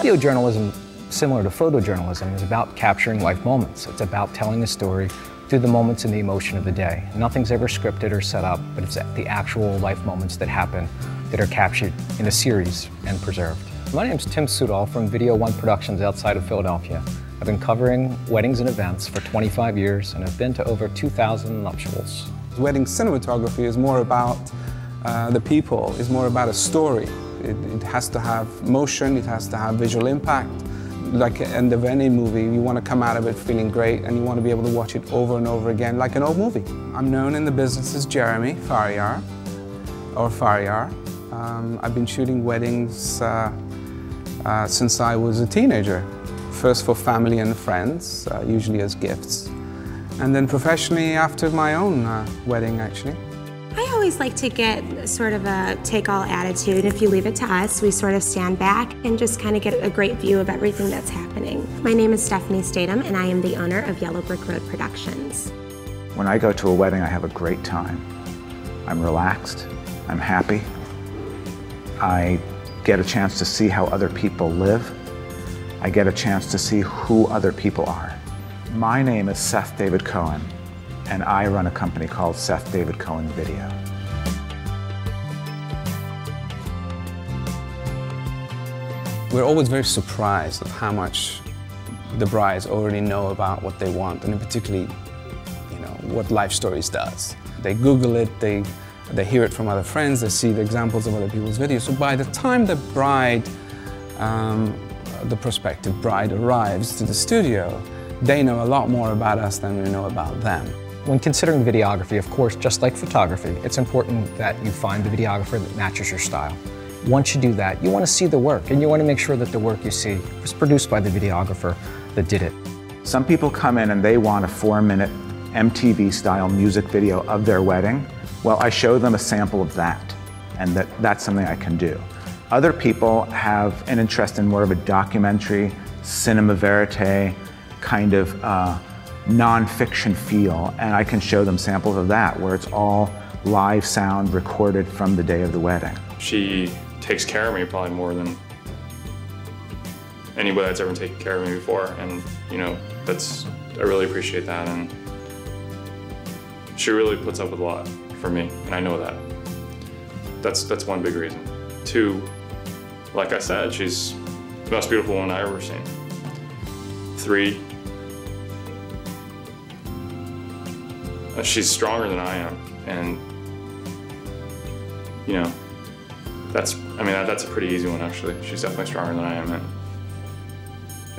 Audio journalism, similar to photojournalism, is about capturing life moments. It's about telling a story through the moments and the emotion of the day. Nothing's ever scripted or set up, but it's the actual life moments that happen that are captured in a series and preserved. My name's Tim Soudal from Video One Productions outside of Philadelphia. I've been covering weddings and events for 25 years, and I've been to over 2,000 nuptials. Wedding cinematography is more about the people, is more about a story. It has to have motion, it has to have visual impact. Like at the end of any movie, you want to come out of it feeling great, and you want to be able to watch it over and over again like an old movie. I'm known in the business as Jeremy Faryar, or Faryar. I've been shooting weddings since I was a teenager. First for family and friends, usually as gifts, and then professionally after my own wedding, actually. I always like to get sort of a take-all attitude. If you leave it to us, we sort of stand back and just kind of get a great view of everything that's happening. My name is Stephanie Statham, and I am the owner of Yellow Brick Road Productions. When I go to a wedding, I have a great time. I'm relaxed, I'm happy. I get a chance to see how other people live. I get a chance to see who other people are. My name is Seth David Cohen, and I run a company called Seth David Cohen Video. We're always very surprised of how much the brides already know about what they want, and in particularly, what Life Stories does. They Google it, they hear it from other friends, they see the examples of other people's videos. So by the time the bride, the prospective bride arrives to the studio, they know a lot more about us than we know about them. When considering videography, of course, just like photography, it's important that you find the videographer that matches your style. Once you do that, you want to see the work, and you want to make sure that the work you see was produced by the videographer that did it. Some people come in and they want a 4-minute MTV-style music video of their wedding. Well, I show them a sample of that, and that's something I can do. Other people have an interest in more of a documentary, cinema verite, kind of non-fiction feel, and I can show them samples of that, where it's all live sound recorded from the day of the wedding. She takes care of me probably more than anybody that's ever taken care of me before, and I really appreciate that, and she really puts up with a lot for me, and I know that. That's one big reason. 2, like I said, she's the most beautiful woman I've ever seen. 3, she's stronger than I am, and that's a pretty easy one, actually. She's definitely stronger than I am, and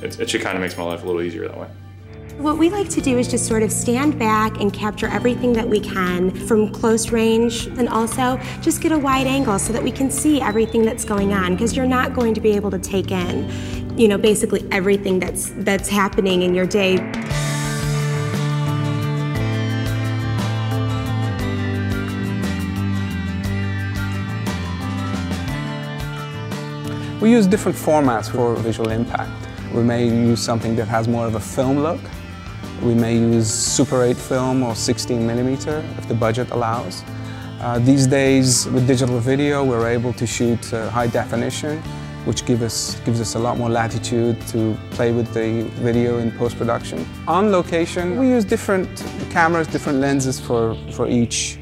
it kind of makes my life a little easier that way. What we like to do is just sort of stand back and capture everything that we can from close range, and also just get a wide angle so that we can see everything that's going on, because you're not going to be able to take in, basically everything that's happening in your day. We use different formats for visual impact. We may use something that has more of a film look. We may use Super 8 film or 16mm if the budget allows. These days, with digital video, we're able to shoot high definition, which gives us a lot more latitude to play with the video in post-production. On location, we use different cameras, different lenses for each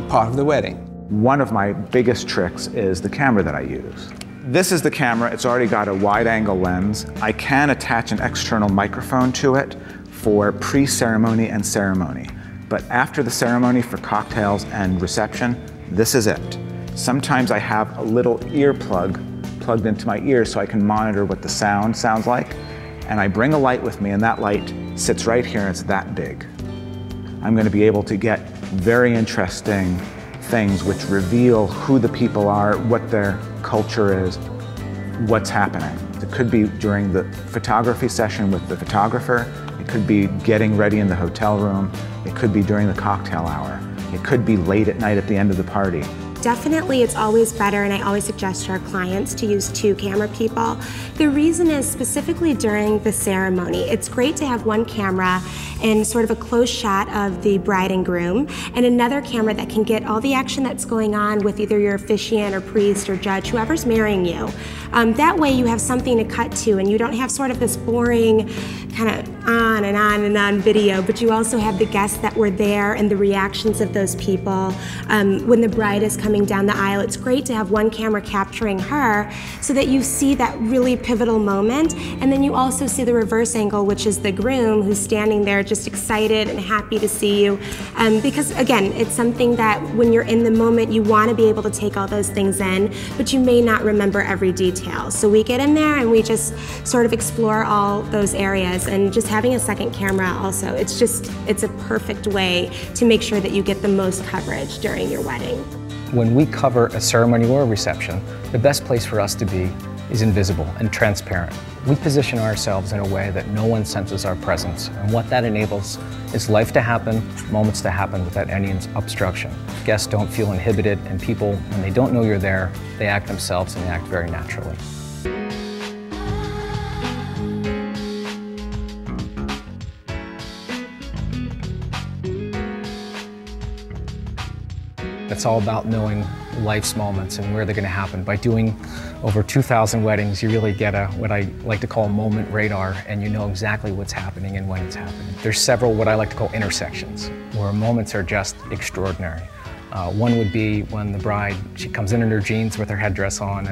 part of the wedding. One of my biggest tricks is the camera that I use. This is the camera. It's already got a wide-angle lens. I can attach an external microphone to it for pre-ceremony and ceremony. But after the ceremony, for cocktails and reception, this is it. Sometimes I have a little earplug plugged into my ear so I can monitor what the sound sounds like. And I bring a light with me, and that light sits right here, and it's that big. I'm going to be able to get very interesting things which reveal who the people are, what their culture is, what's happening. It could be during the photography session with the photographer. It could be getting ready in the hotel room. It could be during the cocktail hour. It could be late at night at the end of the party. Definitely, it's always better, and I always suggest to our clients to use 2 camera people. The reason is specifically during the ceremony. It's great to have one camera in sort of a close shot of the bride and groom, and another camera that can get all the action that's going on with either your officiant or priest or judge, whoever's marrying you. That way you have something to cut to, and you don't have sort of this boring kind of on and on and on video, but you also have the guests that were there and the reactions of those people. When the bride is coming down the aisle, it's great to have one camera capturing her so that you see that really pivotal moment, and then you also see the reverse angle, which is the groom who's standing there just excited and happy to see you. Because again, it's something that when you're in the moment, you want to be able to take all those things in, but you may not remember every detail. So we get in there and we just sort of explore all those areas, and just having a second camera also, it's a perfect way to make sure that you get the most coverage during your wedding. When we cover a ceremony or a reception, the best place for us to be is invisible and transparent. We position ourselves in a way that no one senses our presence, and what that enables is life to happen, moments to happen without any obstruction. Guests don't feel inhibited, and people, when they don't know you're there, they act themselves and they act very naturally. It's all about knowing life's moments and where they're going to happen. By doing over 2,000 weddings, you really get what I like to call moment radar, and you know exactly what's happening and when it's happening. There's several what I like to call intersections, where moments are just extraordinary. One would be when the bride, she comes in her jeans with her headdress on,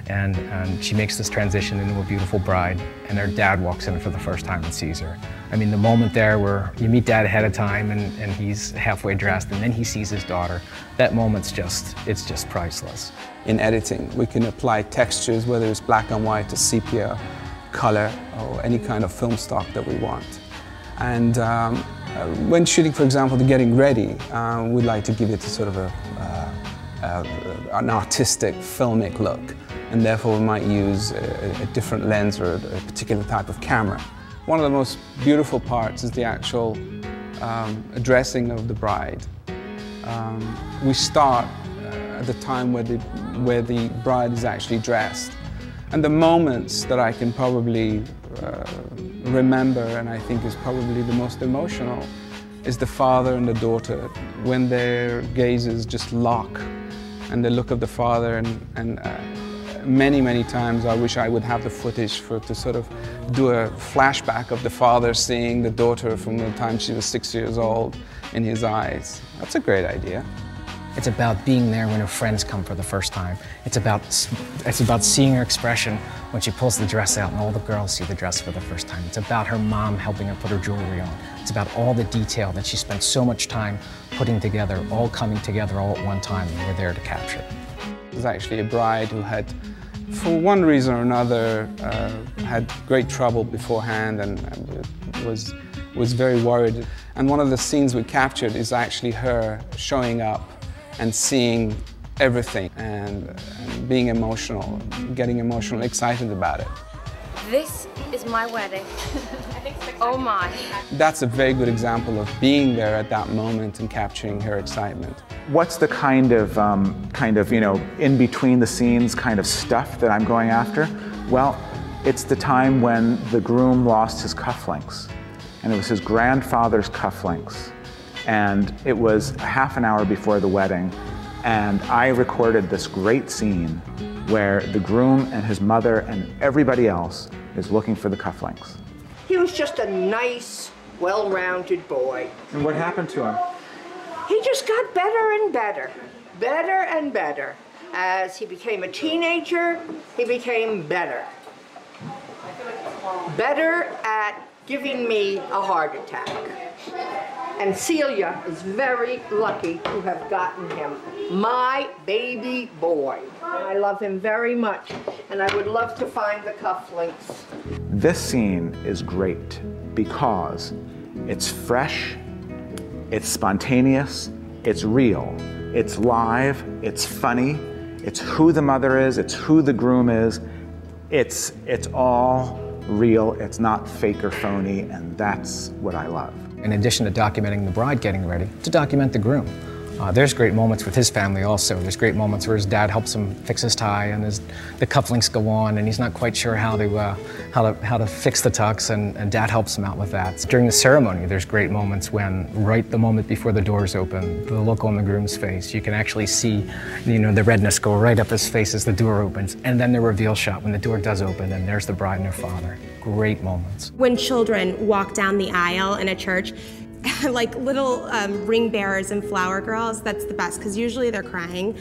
and she makes this transition into a beautiful bride, and her dad walks in for the first time and sees her. I mean, the moment there where you meet dad ahead of time and he's halfway dressed, and then he sees his daughter, that moment's it's just priceless. In editing, we can apply textures, whether it's black and white to sepia, color, or any kind of film stock that we want. And when shooting, for example, the getting ready, we'd like to give it a sort of an artistic, filmic look, and therefore we might use a different lens or a particular type of camera. One of the most beautiful parts is the actual dressing of the bride. We start at the time where the bride is actually dressed. And the moments that I can probably remember, and I think is probably the most emotional, is the father and the daughter, when their gazes just lock, and the look of the father, and many times I wish I would have the footage to sort of do a flashback of the father seeing the daughter from the time she was 6 years old in his eyes. That's a great idea. It's about being there when her friends come for the first time. It's about seeing her expression when she pulls the dress out and all the girls see the dress for the first time. It's about her mom helping her put her jewelry on. It's about all the detail that she spent so much time putting together, all coming together all at one time, and we're there to capture it. There's actually a bride who had, for one reason or another, had great trouble beforehand and was very worried. And one of the scenes we captured is actually her showing up and seeing everything and being emotional, getting emotional, excited about it. This is my wedding. Oh my. That's a very good example of being there at that moment and capturing her excitement. What's the kind of in between the scenes kind of stuff that I'm going after? Well, it's the time when the groom lost his cufflinks, and it was his grandfather's cufflinks. And it was half an hour before the wedding, and I recorded this great scene where the groom and his mother and everybody else is looking for the cufflinks. He was just a nice, well-rounded boy. And what happened to him? He just got better and better. As he became a teenager, he became better. Better at giving me a heart attack. And Celia is very lucky to have gotten him. My baby boy. I love him very much, and I would love to find the cufflinks. This scene is great because it's fresh, it's spontaneous, it's real, it's live, it's funny, it's who the mother is, it's who the groom is. It's all real, it's not fake or phony, and that's what I love. In addition to documenting the bride getting ready, to document the groom. There's great moments with his family also. There's great moments where his dad helps him fix his tie and the cufflinks go on and he's not quite sure how to fix the tux, and dad helps him out with that. During the ceremony, there's great moments when, right the moment before the doors open, the look on the groom's face, you can actually see, the redness go right up his face as the door opens, and then the reveal shot when the door does open and there's the bride and her father. Great moments. When children walk down the aisle in a church, like little ring bearers and flower girls, that's the best, because usually they're crying,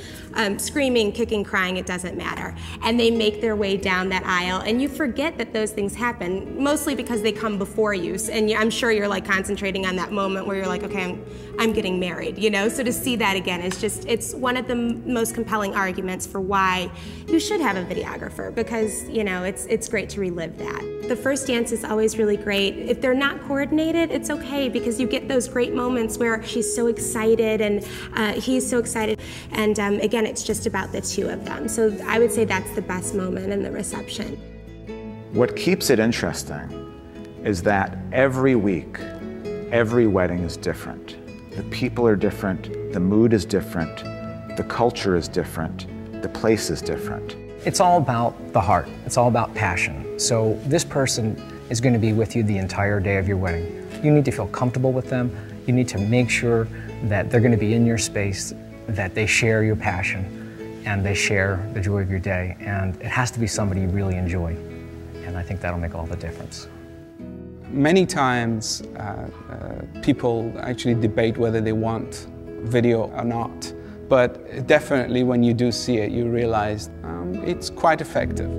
screaming, kicking, crying, it doesn't matter. And they make their way down that aisle, and you forget that those things happen, mostly because they come before you. And I'm sure you're like concentrating on that moment where you're like, okay, I'm getting married, So to see that again is just, it's one of the most compelling arguments for why you should have a videographer, because, it's great to relive that. The first dance is always really great. If they're not coordinated, it's okay, because you get those great moments where she's so excited and he's so excited. And again, it's just about the two of them. So I would say that's the best moment in the reception. What keeps it interesting is that every week, every wedding is different. The people are different, the mood is different, the culture is different, the place is different. It's all about the heart. It's all about passion. So this person is going to be with you the entire day of your wedding. You need to feel comfortable with them. You need to make sure that they're going to be in your space, that they share your passion, and they share the joy of your day. And it has to be somebody you really enjoy. And I think that'll make all the difference. Many times people actually debate whether they want video or not. But definitely when you do see it, you realize it's quite effective.